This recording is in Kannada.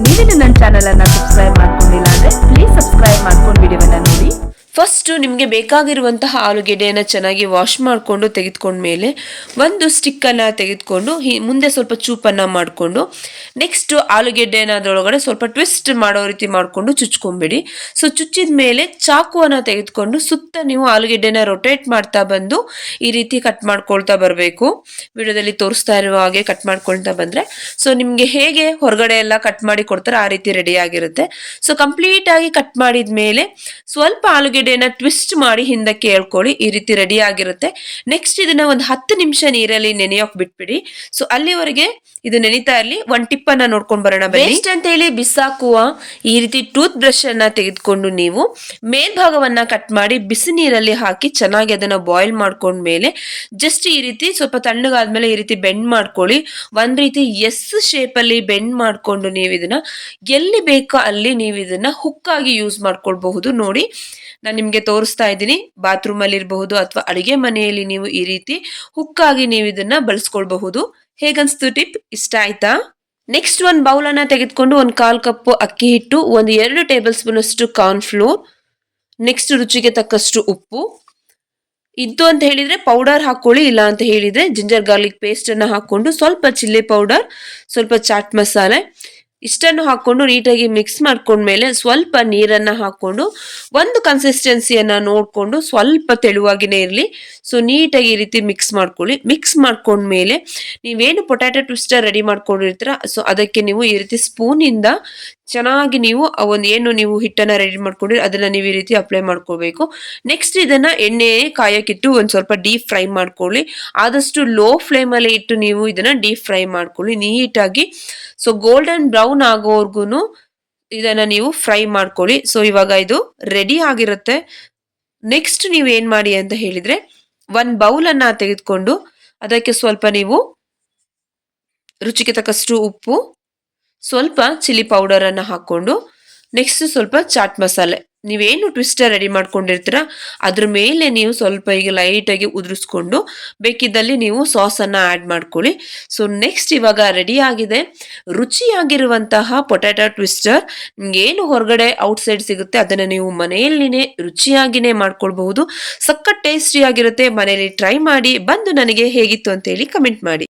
ನೀವೇನು ನನ್ನ ಚಾನೆಲ್ ಅನ್ನ ಸಬ್ಸ್ಕ್ರೈಬ್ ಮಾಡ್ಕೊಂಡಿಲ್ಲ ಅಂದ್ರೆ ಪ್ಲೀಸ್ ಸಬ್ಸ್ಕ್ರೈಬ್ ಮಾಡ್ಕೊಂಡು ವಿಡಿಯೋವನ್ನ ನೋಡಿ. ಫಸ್ಟ್ ನಿಮಗೆ ಬೇಕಾಗಿರುವಂತಹ ಆಲೂಗೆಡ್ಡೆಯನ್ನು ಚೆನ್ನಾಗಿ ವಾಶ್ ಮಾಡಿಕೊಂಡು ತೆಗೆದುಕೊಂಡ್ಮೇಲೆ ಒಂದು ಸ್ಟಿಕ್ಕನ್ನು ತೆಗೆದುಕೊಂಡು ಮುಂದೆ ಸ್ವಲ್ಪ ಚೂಪನ್ನು ಮಾಡಿಕೊಂಡು ನೆಕ್ಸ್ಟ್ ಆಲೂಗೆಡ್ಡೆನ ಅದರೊಳಗಡೆ ಸ್ವಲ್ಪ ಟ್ವಿಸ್ಟ್ ಮಾಡೋ ರೀತಿ ಮಾಡಿಕೊಂಡು ಚುಚ್ಕೊಂಬಿಡಿ. ಸೊ ಚುಚ್ಚಿದ ಮೇಲೆ ಚಾಕುವನ್ನು ತೆಗೆದುಕೊಂಡು ಸುತ್ತ ನೀವು ಆಲೂಗೆಡ್ಡೆನ ರೊಟೇಟ್ ಮಾಡ್ತಾ ಬಂದು ಈ ರೀತಿ ಕಟ್ ಮಾಡ್ಕೊಳ್ತಾ ಬರಬೇಕು. ವಿಡಿಯೋದಲ್ಲಿ ತೋರಿಸ್ತಾ ಇರುವ ಹಾಗೆ ಕಟ್ ಮಾಡ್ಕೊಳ್ತಾ ಬಂದರೆ ಸೊ ನಿಮಗೆ ಹೇಗೆ ಹೊರಗಡೆ ಎಲ್ಲ ಕಟ್ ಮಾಡಿ ಕೊಡ್ತಾರೆ ಆ ರೀತಿ ರೆಡಿ ಆಗಿರುತ್ತೆ. ಸೊ ಕಂಪ್ಲೀಟ್ ಆಗಿ ಕಟ್ ಮಾಡಿದ ಮೇಲೆ ಸ್ವಲ್ಪ ಆಲೂಗೆಡ್ಡೆ ಟ್ವಿಸ್ಟ್ ಮಾಡಿ ಹಿಂದಕ್ಕೆ ಹೇಳ್ಕೊಳ್ಳಿ. ಈ ರೀತಿ ರೆಡಿ ಆಗಿರುತ್ತೆ. ನೆಕ್ಸ್ಟ್ ಇದನ್ನ ಒಂದು 10 ನಿಮಿಷ ನೀರಲ್ಲಿ ನೆನೆಯೋಕ್ ಬಿಟ್ಬಿಡಿ. ಸೊ ಅಲ್ಲಿವರೆಗೆ ಇದು ನೆನಿತಾ ಇರಲಿ. ಒಂದು ಟಿಪ್ ಅನ್ನ ನೋಡ್ಕೊಂಡು ಬರೋಣ. ವೇಸ್ಟ್ ಅಂತ ಹೇಳಿ ಬಿಸಾಕುವ ಈ ರೀತಿ ಟೂತ್ ಬ್ರಷ್ ಅನ್ನ ತೆಗೆದುಕೊಂಡು ನೀವು ಮೇಲ್ಭಾಗವನ್ನ ಕಟ್ ಮಾಡಿ ಬಿಸಿ ನೀರಲ್ಲಿ ಹಾಕಿ ಚೆನ್ನಾಗಿ ಅದನ್ನ ಬಾಯ್ಲ್ ಮಾಡ್ಕೊಂಡ್ಮೇಲೆ ಜಸ್ಟ್ ಈ ರೀತಿ ಸ್ವಲ್ಪ ತಣ್ಣಗಾದ್ಮೇಲೆ ಈ ರೀತಿ ಬೆಂಡ್ ಮಾಡ್ಕೊಳ್ಳಿ. ಒಂದ್ ರೀತಿ ಎಸ್ ಶೇಪ್ ಅಲ್ಲಿ ಬೆಂಡ್ ಮಾಡ್ಕೊಂಡು ನೀವು ಇದನ್ನ ಎಲ್ಲಿ ಬೇಕೋ ಅಲ್ಲಿ ನೀವು ಇದನ್ನ ಹುಕ್ ಆಗಿ ಯೂಸ್ ಮಾಡ್ಕೊಳ್ಬಹುದು. ನೋಡಿ ನಾನು ನಿಮ್ಗೆ ತೋರಿಸ್ತಾ ಇದ್ದೀನಿ. ಬಾತ್ರೂಮ್ ಅಲ್ಲಿ ಇರಬಹುದು ಅಥವಾ ಅಡಿಗೆ ಮನೆಯಲ್ಲಿ ನೀವು ಈ ರೀತಿ ಹುಕ್ಕಾಗಿ ನೀವು ಇದನ್ನ ಬಳಸ್ಕೊಳ್ಬಹುದು. ಹೇಗನ್ಸ್ತು ಟಿಪ್? ಇಷ್ಟ ಆಯ್ತಾ? ನೆಕ್ಸ್ಟ್ ಒಂದು ಬೌಲ್ ಅನ್ನ ತೆಗೆದುಕೊಂಡು 1/4 ಕಪ್ ಅಕ್ಕಿ ಹಿಟ್ಟು, 2 ಟೇಬಲ್ ಸ್ಪೂನ್ ಅಷ್ಟು ಕಾರ್ನ್ ಫ್ಲೋರ್, ನೆಕ್ಸ್ಟ್ ರುಚಿಗೆ ತಕ್ಕಷ್ಟು ಉಪ್ಪು. ಇದ್ದು ಅಂತ ಹೇಳಿದ್ರೆ ಪೌಡರ್ ಹಾಕೊಳ್ಳಿ, ಇಲ್ಲ ಅಂತ ಹೇಳಿದ್ರೆ ಜಿಂಜರ್ ಗಾರ್ಲಿಕ್ ಪೇಸ್ಟ್ ಅನ್ನ ಹಾಕೊಂಡು ಸ್ವಲ್ಪ ಚಿಲ್ಲಿ ಪೌಡರ್, ಸ್ವಲ್ಪ ಚಾಟ್ ಮಸಾಲೆ ಇಷ್ಟನ್ನು ಹಾಕೊಂಡು ನೀಟಾಗಿ ಮಿಕ್ಸ್ ಮಾಡ್ಕೊಂಡ್ಮೇಲೆ ಸ್ವಲ್ಪ ನೀರನ್ನ ಹಾಕೊಂಡು ಒಂದು ಕನ್ಸಿಸ್ಟೆನ್ಸಿಯನ್ನ ನೋಡ್ಕೊಂಡು ಸ್ವಲ್ಪ ತೆಳುವಾಗಿನೇ ಇರಲಿ. ಸೊ ನೀಟಾಗಿ ಈ ರೀತಿ ಮಿಕ್ಸ್ ಮಾಡ್ಕೊಳ್ಳಿ. ಮಿಕ್ಸ್ ಮಾಡ್ಕೊಂಡ್ಮೇಲೆ ನೀವೇನು ಪೊಟ್ಯಾಟೊ ಟ್ವಿಸ್ಟರ್ ರೆಡಿ ಮಾಡ್ಕೊಂಡಿರ್ತೀರ ಸೊ ಅದಕ್ಕೆ ನೀವು ಈ ರೀತಿ ಸ್ಪೂನ್ ಇಂದ ಚೆನ್ನಾಗಿ ನೀವು ಏನು ನೀವು ಹಿಟ್ಟನ್ನ ರೆಡಿ ಮಾಡ್ಕೊಂಡ್ರಿ ಅದನ್ನ ನೀವು ಈ ರೀತಿ ಅಪ್ಲೈ ಮಾಡ್ಕೊಳ್ಬೇಕು. ನೆಕ್ಸ್ಟ್ ಇದನ್ನ ಎಣ್ಣೆ ಕಾಯಕ್ಕಿಟ್ಟು ಒಂದ್ ಸ್ವಲ್ಪ ಡೀಪ್ ಫ್ರೈ ಮಾಡ್ಕೊಳ್ಳಿ. ಆದಷ್ಟು ಲೋ ಫ್ಲೇಮ್ ಅಲ್ಲಿ ಇಟ್ಟು ನೀವು ಇದನ್ನ ಡೀಪ್ ಫ್ರೈ ಮಾಡ್ಕೊಳ್ಳಿ ನೀಟಾಗಿ. ಸೊ ಗೋಲ್ಡನ್ ಬ್ರೌನ್ ಆಗೋವರ್ಗುನು ಇದನ್ನ ನೀವು ಫ್ರೈ ಮಾಡ್ಕೊಳ್ಳಿ. ಸೊ ಇವಾಗ ಇದು ರೆಡಿ ಆಗಿರುತ್ತೆ. ನೆಕ್ಸ್ಟ್ ನೀವು ಏನ್ ಮಾಡಿ ಅಂತ ಹೇಳಿದ್ರೆ ಒಂದು ಬೌಲ್ ಅನ್ನ ತೆಗೆದುಕೊಂಡು ಅದಕ್ಕೆ ಸ್ವಲ್ಪ ನೀವು ರುಚಿಗೆ ತಕ್ಕಷ್ಟು ಉಪ್ಪು, ಸ್ವಲ್ಪ ಚಿಲ್ಲಿ ಪೌಡರ್ ಅನ್ನ ಹಾಕೊಂಡು ನೆಕ್ಸ್ಟ್ ಸ್ವಲ್ಪ ಚಾಟ್ ಮಸಾಲೆ ನೀವೇನು ಟ್ವಿಸ್ಟರ್ ರೆಡಿ ಮಾಡ್ಕೊಂಡಿರ್ತೀರ ಅದ್ರ ಮೇಲೆ ನೀವು ಸ್ವಲ್ಪ ಈಗ ಲೈಟ್ ಆಗಿ ಉದುರಿಸ್ಕೊಂಡು ಬೇಕಿದ್ದಲ್ಲಿ ನೀವು ಸಾಸ್ ಅನ್ನ ಆಡ್ ಮಾಡ್ಕೊಳ್ಳಿ. ಸೊ ನೆಕ್ಸ್ಟ್ ಇವಾಗ ರೆಡಿ ಆಗಿದೆ ರುಚಿಯಾಗಿರುವಂತಹ ಪೊಟ್ಯಾಟೊ ಟ್ವಿಸ್ಟರ್. ನಿಮ್ಗೇನು ಹೊರಗಡೆ ಔಟ್ಸೈಡ್ ಸಿಗುತ್ತೆ ಅದನ್ನ ನೀವು ಮನೆಯಲ್ಲಿನೇ ರುಚಿಯಾಗಿನೇ ಮಾಡ್ಕೊಳ್ಬಹುದು. ಸಖತ್ ಟೇಸ್ಟಿ ಆಗಿರುತ್ತೆ. ಮನೆಯಲ್ಲಿ ಟ್ರೈ ಮಾಡಿ ಬಂದು ನನಗೆ ಹೇಗಿತ್ತು ಅಂತ ಹೇಳಿ ಕಮೆಂಟ್ ಮಾಡಿ.